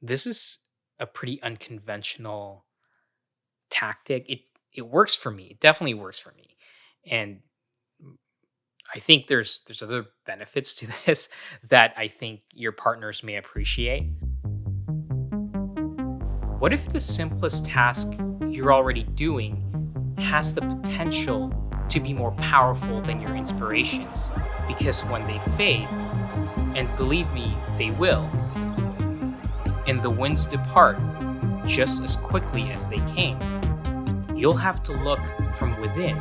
This is a pretty unconventional tactic. It works for me. It definitely works for me. And I think there's other benefits to this that I think your partners may appreciate. What if the simplest task you're already doing has the potential to be more powerful than your inspirations? Because when they fade, and believe me, they will, and the winds depart just as quickly as they came, you'll have to look from within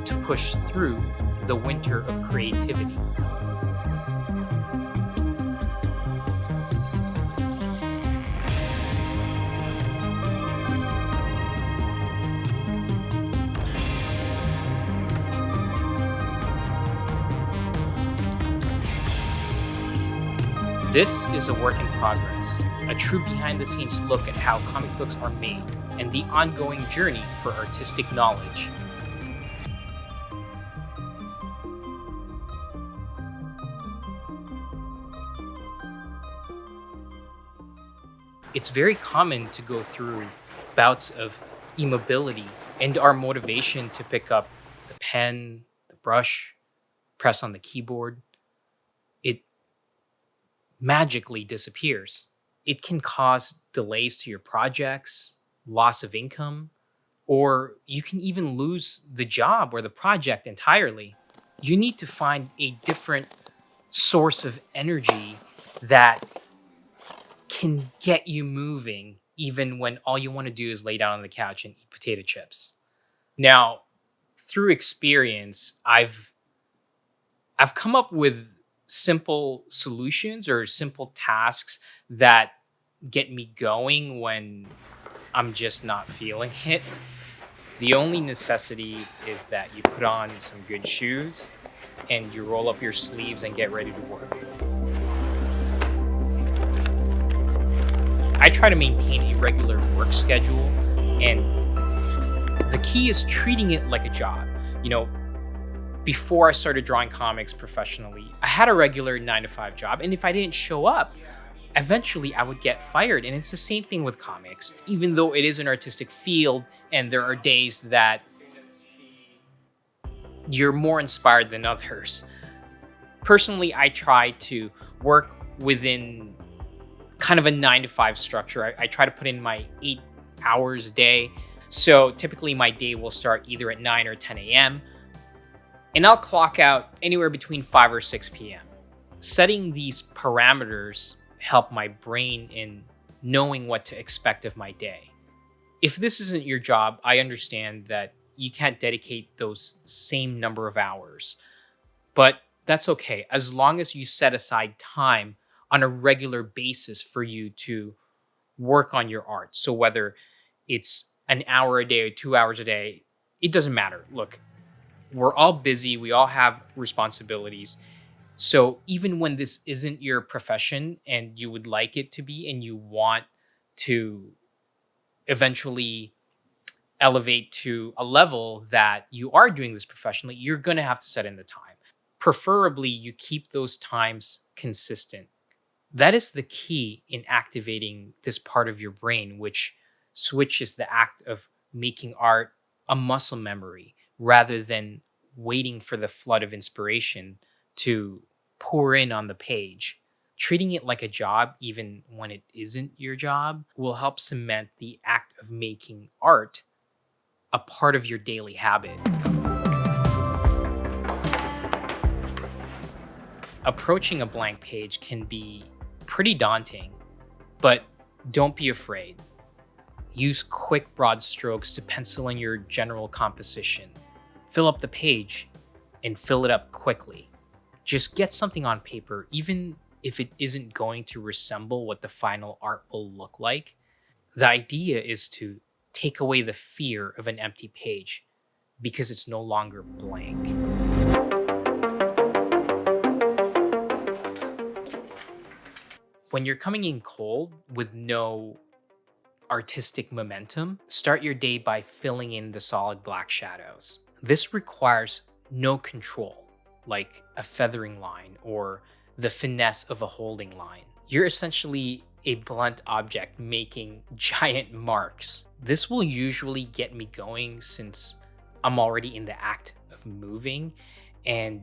to push through the winter of creativity. This is a work in progress, a true behind the scenes look at how comic books are made and the ongoing journey for artistic knowledge. It's very common to go through bouts of immobility, and our motivation to pick up the pen, the brush, press on the keyboard, it magically disappears. It can cause delays to your projects, loss of income, or you can even lose the job or the project entirely. You need to find a different source of energy that can get you moving even when all you want to do is lay down on the couch and eat potato chips. Now, through experience, I've come up with simple solutions or simple tasks that get me going when I'm just not feeling it. The only necessity is that you put on some good shoes and you roll up your sleeves and get ready to work. I try to maintain a regular work schedule, and the key is treating it like a job. You know, before I started drawing comics professionally, I had a regular 9 to 5 job, and if I didn't show up, eventually I would get fired. And it's the same thing with comics. Even though it is an artistic field and there are days that you're more inspired than others, personally, I try to work within kind of a 9 to 5 structure. I try to put in my 8 hours a day. So typically my day will start either at 9 or 10 a.m. and I'll clock out anywhere between 5 or 6 p.m. Setting these parameters help my brain in knowing what to expect of my day. If this isn't your job, I understand that you can't dedicate those same number of hours, but that's okay as long as you set aside time on a regular basis for you to work on your art. So whether it's an hour a day or 2 hours a day, it doesn't matter. Look, we're all busy, we all have responsibilities. So even when this isn't your profession and you would like it to be and you want to eventually elevate to a level that you are doing this professionally, you're going to have to set in the time. Preferably, you keep those times consistent. That is the key in activating this part of your brain, which switches the act of making art a muscle memory rather than waiting for the flood of inspiration to pour in on the page. Treating it like a job, even when it isn't your job, will help cement the act of making art a part of your daily habit. Approaching a blank page can be pretty daunting, but don't be afraid. Use quick, broad strokes to pencil in your general composition. Fill up the page and fill it up quickly. Just get something on paper, even if it isn't going to resemble what the final art will look like. The idea is to take away the fear of an empty page because it's no longer blank. When you're coming in cold with no artistic momentum, start your day by filling in the solid black shadows. This requires no control, like a feathering line or the finesse of a holding line. You're essentially a blunt object making giant marks. This will usually get me going since I'm already in the act of moving, and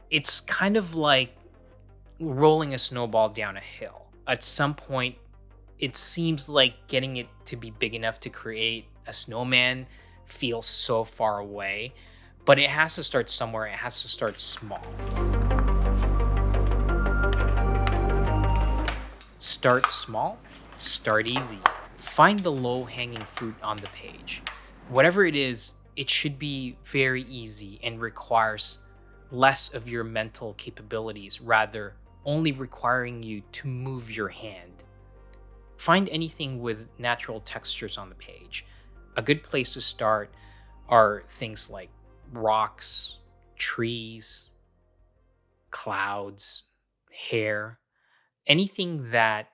it's kind of like rolling a snowball down a hill. At some point, it seems like getting it to be big enough to create a snowman feels so far away, but it has to start somewhere. It has to start small. Start small, start easy. Find the low hanging fruit on the page. Whatever it is, it should be very easy and requires less of your mental capabilities, rather, only requiring you to move your hand. Find anything with natural textures on the page. A good place to start are things like rocks, trees, clouds, hair, anything that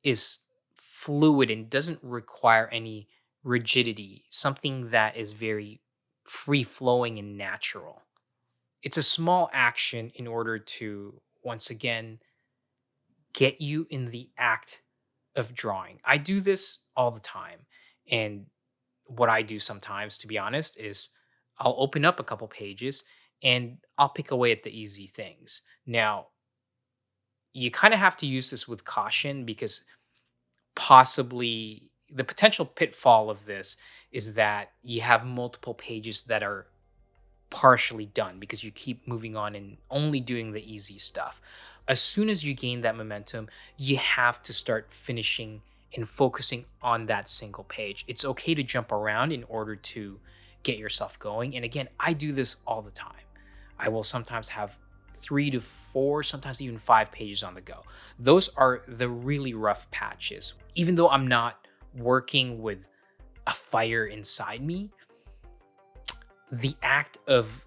is fluid and doesn't require any rigidity, something that is very free flowing and natural. It's a small action in order to, once again, get you in the act of drawing. I do this all the time. And what I do sometimes, to be honest, is I'll open up a couple pages and I'll pick away at the easy things. Now, you kind of have to use this with caution because possibly the potential pitfall of this is that you have multiple pages that are partially done because you keep moving on and only doing the easy stuff. As soon as you gain that momentum, you have to start finishing and focusing on that single page. It's okay to jump around in order to get yourself going. And again, I do this all the time. I will sometimes have 3 to 4, sometimes even 5 pages on the go. Those are the really rough patches. Even though I'm not working with a fire inside me, the act of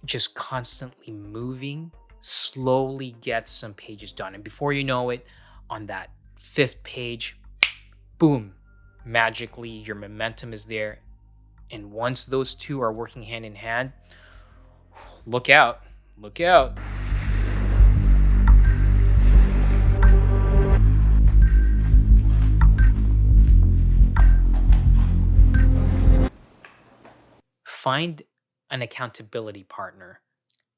just constantly moving slowly gets some pages done. And before you know it, on that fifth page, boom, magically your momentum is there. And once those two are working hand in hand, look out, look out. Find an accountability partner.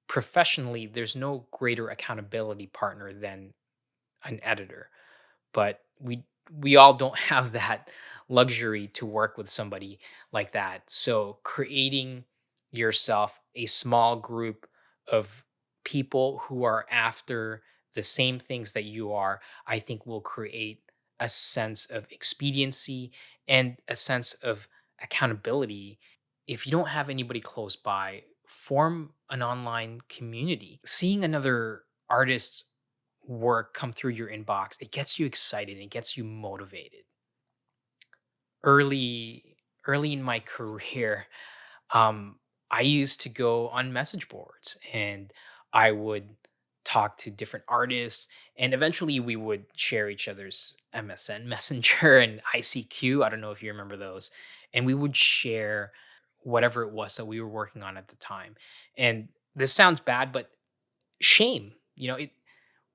Professionally, there's no greater accountability partner than an editor, but we all don't have that luxury to work with somebody like that. So creating yourself a small group of people who are after the same things that you are, I think will create a sense of expediency and a sense of accountability. If you don't have anybody close by, form an online community. Seeing another artist's work come through your inbox, it gets you excited, it gets you motivated. Early in my career, um, I used to go on message boards and I would talk to different artists, and eventually we would share each other's MSN Messenger and ICQ. I don't know if you remember those. And we would share whatever it was that we were working on at the time. And this sounds bad, but shame,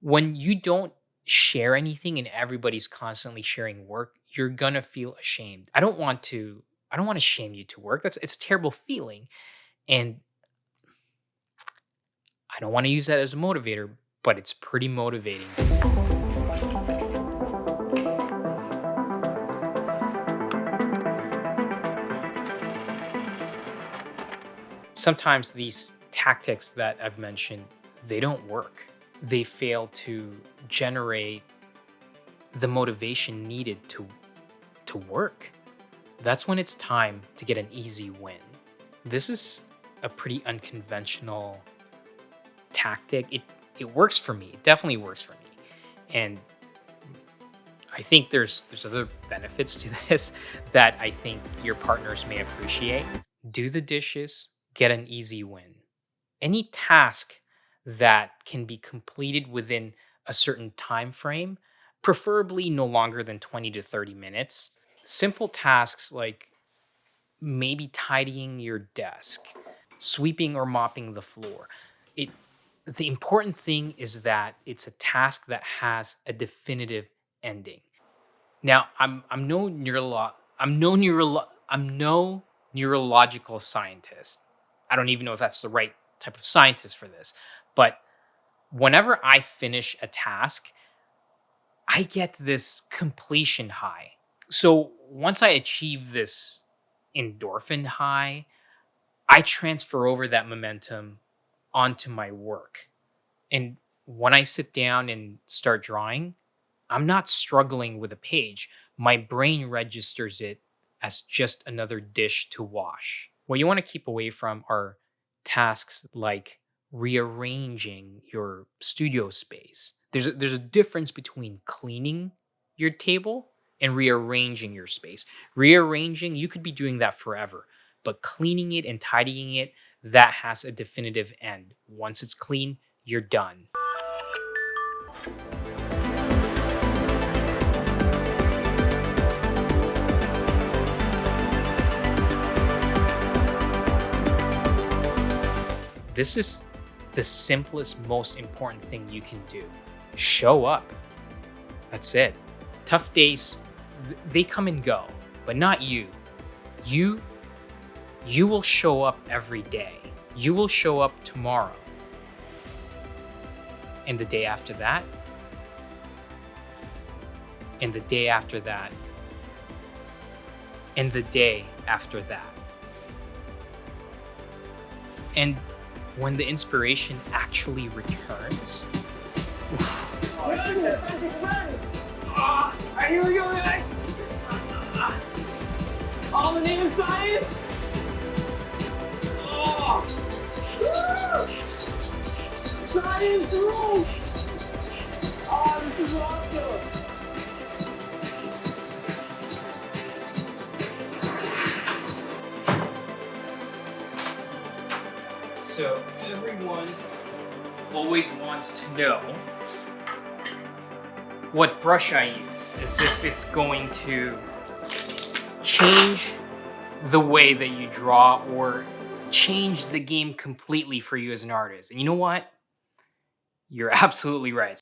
when you don't share anything and everybody's constantly sharing work, you're gonna feel ashamed. I don't want to shame you to work. It's a terrible feeling. And I don't want to use that as a motivator, but it's pretty motivating. Sometimes these tactics that I've mentioned, they don't work. They fail to generate the motivation needed to work. That's when it's time to get an easy win. This is a pretty unconventional tactic. It works for me. It definitely works for me. And I think there's other benefits to this that I think your partners may appreciate. Do the dishes, get an easy win. Any task that can be completed within a certain time frame, preferably no longer than 20 to 30 minutes. Simple tasks like maybe tidying your desk, sweeping or mopping the floor. It The important thing is that it's a task that has a definitive ending. Now, I'm no neurological scientist. I don't even know if that's the right type of scientist for this. But whenever I finish a task, I get this completion high. So once I achieve this endorphin high, I transfer over that momentum onto my work. And when I sit down and start drawing, I'm not struggling with a page. My brain registers it as just another dish to wash. What you want to keep away from are tasks like rearranging your studio space. There's a difference between cleaning your table and rearranging your space. Rearranging, you could be doing that forever, but cleaning it and tidying it, that has a definitive end. Once it's clean, you're done. This is the simplest, most important thing you can do. Show up. That's it. Tough days, they come and go, but not you. You you will show up every day. You will show up tomorrow. And the day after that, and the day after that, and the day after that. And when the inspiration actually returns, Here we go, guys! All the name of science! Oh. Science rules! Oh, this is awesome! so everyone always wants to know what brush I use, as if it's going to change the way that you draw or change the game completely for you as an artist. And you know what? You're absolutely right.